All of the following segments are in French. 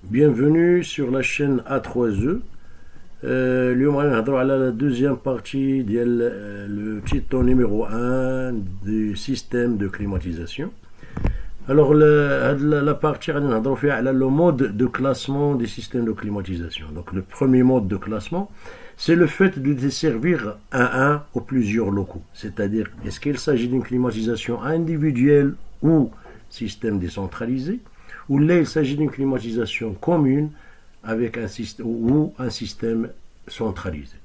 Bienvenue sur la chaîne A3E. اليوم غادي نهضروا على la deuxième partie ديال le tuto numéro 1 du système de climatisation. Alors la partie غادي نهضروا فيها على le mode de classement des systèmes de climatisation. Donc le premier mode de classement, c'est le fait de desservir un ou plusieurs locaux. C'est-à-dire, est-ce qu'il s'agit d'une climatisation individuelle ou système décentralisé, ou là il s'agit d'une climatisation commune avec un système ou un système centralisé.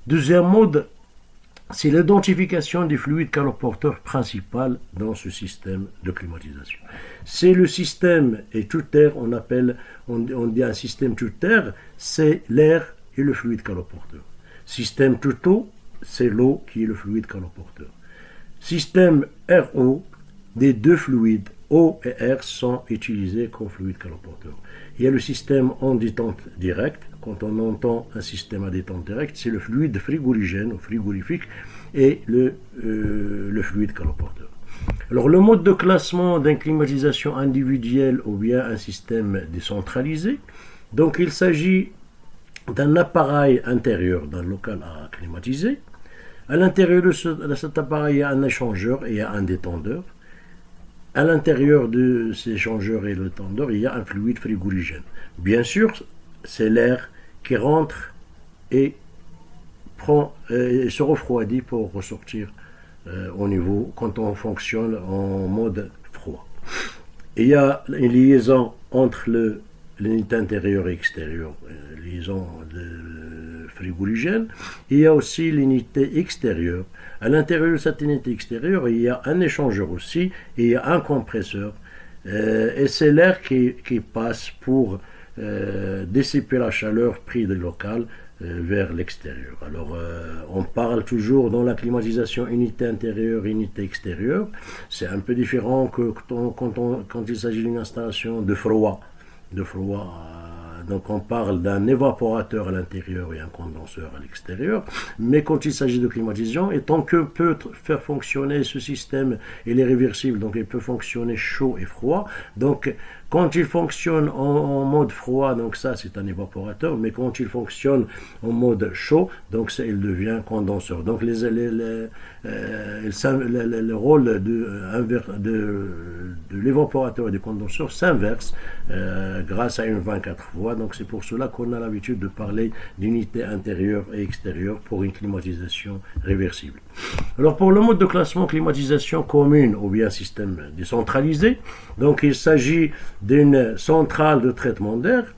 Deuxième mode, c'est l'identification des fluides caloporteurs principaux dans ce système de climatisation. C'est le système et toute air, on dit un système toute air, c'est l'air et le fluide caloporteur. Système toute eau, c'est l'eau qui est le fluide caloporteur. Système RO, des deux fluides, eau et air, sont utilisés comme fluide caloporteur. Il y a le système en détente directe. Quand on entend un système à détente directe, c'est le fluide frigorigène ou frigorifique et le fluide caloporteur. Alors le mode de classement d'une climatisation individuelle ou bien un système décentralisé, donc il s'agit d'un appareil intérieur d'un local à climatiser. À l'intérieur de cet appareil, il y a un échangeur et il y a un détendeur. À l'intérieur de ces échangeurs et le détendeur, il y a un fluide frigorigène. Bien sûr, c'est l'air qui rentre et se refroidit pour ressortir au niveau quand on fonctionne en mode froid. Il y a une liaison entre l'unité intérieure et extérieure, liaison de frigorigène. Il y a aussi l'unité extérieure. À l'intérieur de cette unité extérieure, il y a un échangeur aussi et il y a un compresseur. Et c'est l'air qui passe pour dissiper la chaleur prise du local vers l'extérieur. Alors, on parle toujours dans la climatisation unité intérieure, unité extérieure. C'est un peu différent que quand il s'agit d'une installation de froid. Donc on parle d'un évaporateur à l'intérieur et un condenseur à l'extérieur, mais quand il s'agit de climatisation, et tant que peut faire fonctionner ce système, il est réversible, donc il peut fonctionner chaud et froid. Donc quand il fonctionne en mode froid, donc ça c'est un évaporateur, mais quand il fonctionne en mode chaud, donc ça, il devient condenseur. Donc le rôle de l'évaporateur et du condenseur s'inverse grâce à une 24 voies. Donc c'est pour cela qu'on a l'habitude de parler d'unité intérieure et extérieure pour une climatisation réversible. Alors pour le mode de classement climatisation commune ou bien système décentralisé, donc il s'agit d'une centrale de traitement d'air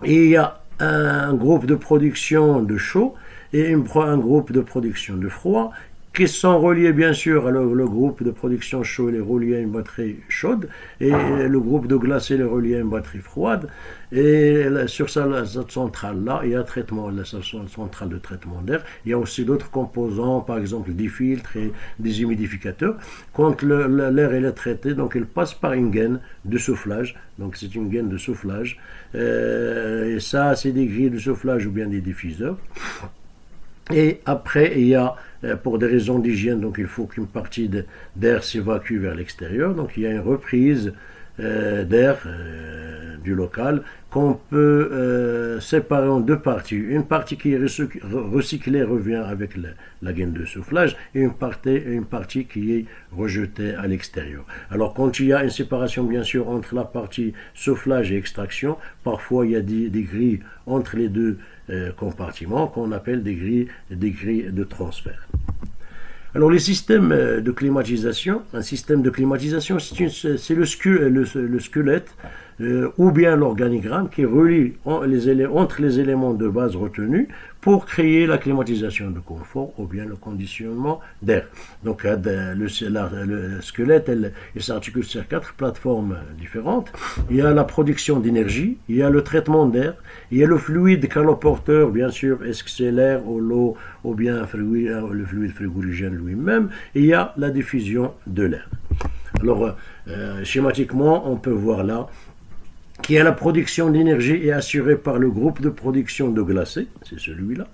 et il y a un groupe de production de chaud et un groupe de production de froid qui sont reliés bien sûr, le groupe de production chaud est relié à une batterie chaude et le groupe de glacé est relié à une batterie froide. Et sur cette centrale-là, il y a la centrale de traitement d'air. Il y a aussi d'autres composants, par exemple des filtres et des humidificateurs. Quand l'air est traité, donc il passe par une gaine de soufflage. Donc c'est une gaine de soufflage. Et ça, c'est des grilles de soufflage ou bien des diffuseurs. Et après, il y a, pour des raisons d'hygiène, donc il faut qu'une partie d'air s'évacue vers l'extérieur. Donc il y a une reprise d'air du local qu'on peut séparer en deux parties. Une partie qui est recyclée revient avec la gaine de soufflage et une partie qui est rejetée à l'extérieur. Alors quand il y a une séparation bien sûr entre la partie soufflage et extraction, parfois il y a des grilles entre les deux compartiments qu'on appelle des grilles de transfert. Alors les systèmes de climatisation, un système de climatisation, c'est le squelette ou bien l'organigramme qui relie entre les éléments de base retenus pour créer la climatisation de confort ou bien le conditionnement d'air. Donc le squelette, il s'articule sur 4 plateformes différentes. Il y a la production d'énergie, il y a le traitement d'air, il y a le fluide caloporteur, bien sûr, est-ce que c'est l'air ou l'eau ou bien le fluide frigorigène lui-même, et il y a la diffusion de l'air. Alors, schématiquement, on peut voir là qui a la production d'énergie est assurée par le groupe de production de glacé, c'est celui-là,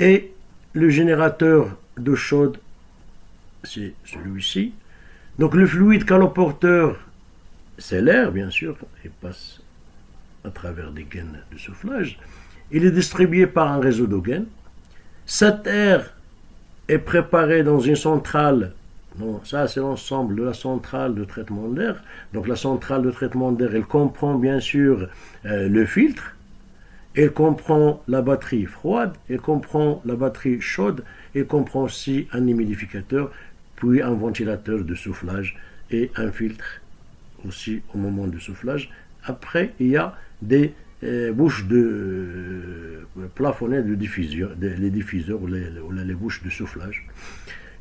et le générateur d'eau chaude, c'est celui-ci. Donc le fluide caloporteur c'est l'air, bien sûr, qui passe à travers des gaines de soufflage. Il est distribué par un réseau de gaines. Cet air est préparé dans une centrale. Donc, ça, c'est l'ensemble de la centrale de traitement d'air. Donc, la centrale de traitement d'air, elle comprend bien sûr le filtre, elle comprend la batterie froide, elle comprend la batterie chaude, elle comprend aussi un humidificateur, puis un ventilateur de soufflage et un filtre aussi au moment du soufflage. Après, il y a des bouches de plafonnées de diffusion, les diffuseurs ou les bouches de soufflage.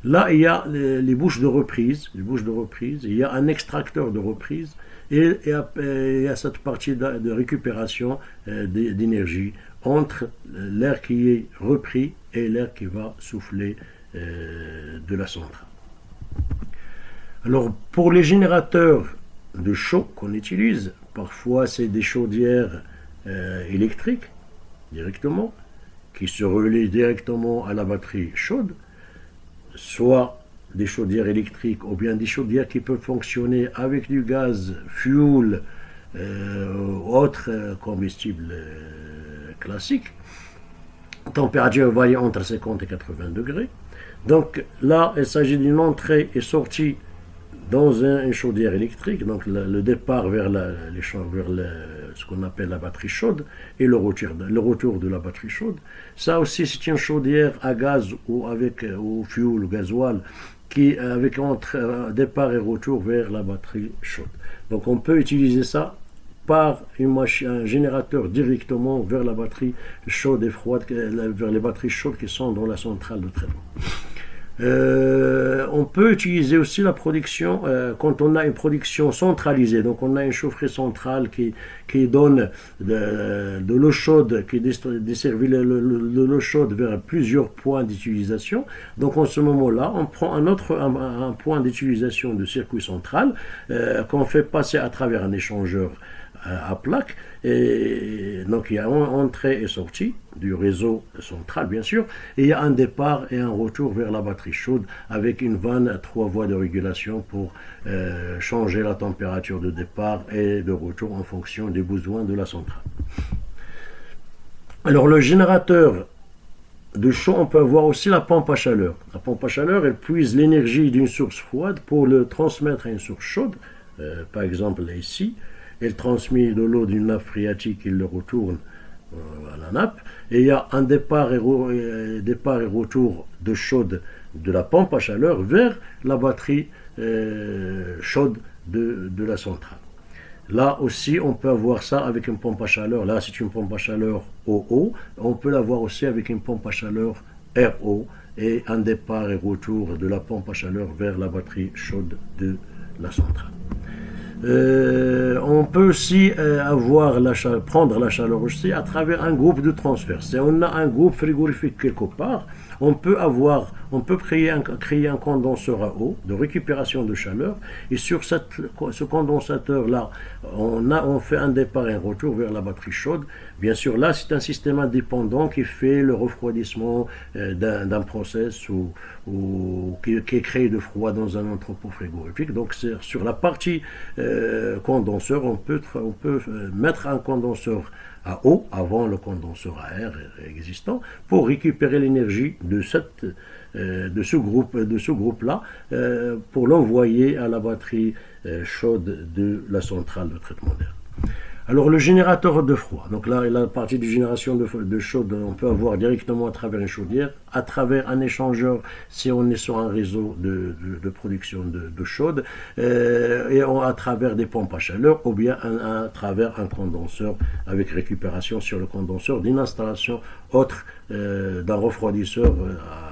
Là, il y a les bouches de reprise, il y a un extracteur de reprise et il y a cette partie de récupération d'énergie entre l'air qui est repris et l'air qui va souffler de la centrale. Alors, pour les générateurs de chaud qu'on utilise, parfois c'est des chaudières électriques directement, qui se relient directement à la batterie chaude, soit des chaudières électriques ou bien des chaudières qui peuvent fonctionner avec du gaz, fuel, autres combustibles classiques. Température varie entre 50 et 80 degrés. Donc là, il s'agit d'une entrée et sortie dans une chaudière électrique, donc le départ vers ce qu'on appelle la batterie chaude et le retour de la batterie chaude. Ça aussi, c'est une chaudière à gaz ou au fuel, au gasoil, qui avec entre départ et retour vers la batterie chaude. Donc on peut utiliser ça par un générateur directement vers la batterie chaude et froide, vers les batteries chaudes qui sont dans la centrale de traitement. On peut utiliser aussi la production quand on a une production centralisée. Donc on a une chaufferie centrale qui donne de l'eau chaude, qui desservit l'eau chaude vers plusieurs points d'utilisation. Donc en ce moment-là, on prend un point d'utilisation de circuit central qu'on fait passer à travers un échangeur à plaques, et donc il y a entrée et sortie du réseau central bien sûr, et il y a un départ et un retour vers la batterie chaude avec une vanne à 3 voies de régulation pour changer la température de départ et de retour en fonction des besoins de la centrale. Alors le générateur de chaud, on peut avoir aussi la pompe à chaleur. La pompe à chaleur, elle puise l'énergie d'une source froide pour le transmettre à une source chaude, par exemple ici. Elle transmet de l'eau d'une nappe phréatique et le retourne à la nappe. Et il y a un départ et retour de chaude de la pompe à chaleur vers la batterie chaude de la centrale. Là aussi, on peut avoir ça avec une pompe à chaleur. Là, c'est une pompe à chaleur OO. On peut l'avoir aussi avec une pompe à chaleur RO et un départ et retour de la pompe à chaleur vers la batterie chaude de la centrale. On peut aussi prendre la chaleur aussi à travers un groupe de transfert. Si on a un groupe frigorifique quelque part, on peut créer un condenseur à eau de récupération de chaleur, et sur ce condensateur-là, on fait un départ et un retour vers la batterie chaude. Bien sûr, là, c'est un système indépendant qui fait le refroidissement d'un process ou qui crée de froid dans un entrepôt frigorifique. Donc, sur la partie condenseur, on peut mettre un condenseur à eau avant le condenseur à air existant pour récupérer l'énergie de ce groupe-là pour l'envoyer à la batterie chaude de la centrale de traitement d'air. Alors le générateur de froid, donc là la partie de génération de chaude, on peut avoir directement à travers une chaudière, à travers un échangeur si on est sur un réseau de production de chaude, et à travers des pompes à chaleur, ou bien à travers un condenseur avec récupération sur le condenseur d'une installation autre d'un refroidisseur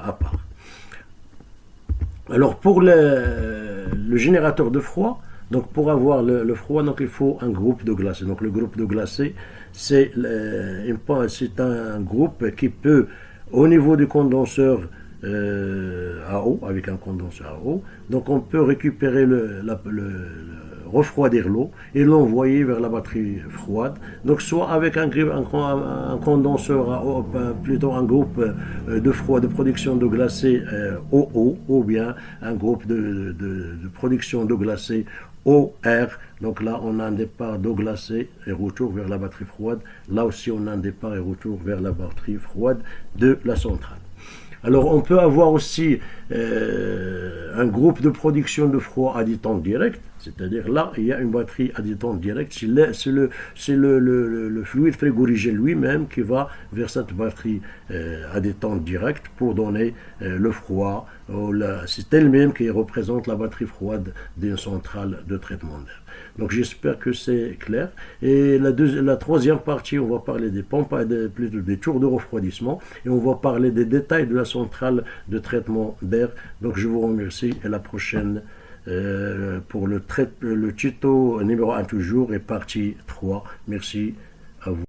à part. Alors pour le générateur de froid, donc pour avoir le froid, donc il faut un groupe de glacé. Donc le groupe de glacé, c'est un groupe qui peut, au niveau du condenseur à eau, avec un condenseur à eau, donc on peut récupérer refroidir l'eau et l'envoyer vers la batterie froide. Donc soit avec un condenseur à eau, plutôt un groupe de froid de production de glacé OO, ou bien un groupe de production de glacé eau, air. Donc là, on a un départ d'eau glacée et retour vers la batterie froide. Là aussi, on a un départ et retour vers la batterie froide de la centrale. Alors, on peut avoir aussi un groupe de production de froid à détente directe, c'est-à-dire là, il y a une batterie à détente directe. C'est le fluide frigorigène lui-même qui va vers cette batterie à détente directe pour donner le froid. C'est elle-même qui représente la batterie froide d'une centrale de traitement d'air. Donc j'espère que c'est clair. Et la troisième partie, on va parler des pompes, plutôt des tours de refroidissement, et on va parler des détails de la centrale de traitement d'air. Donc je vous remercie et la prochaine pour le tuto numéro 1 toujours et partie 3. Merci à vous.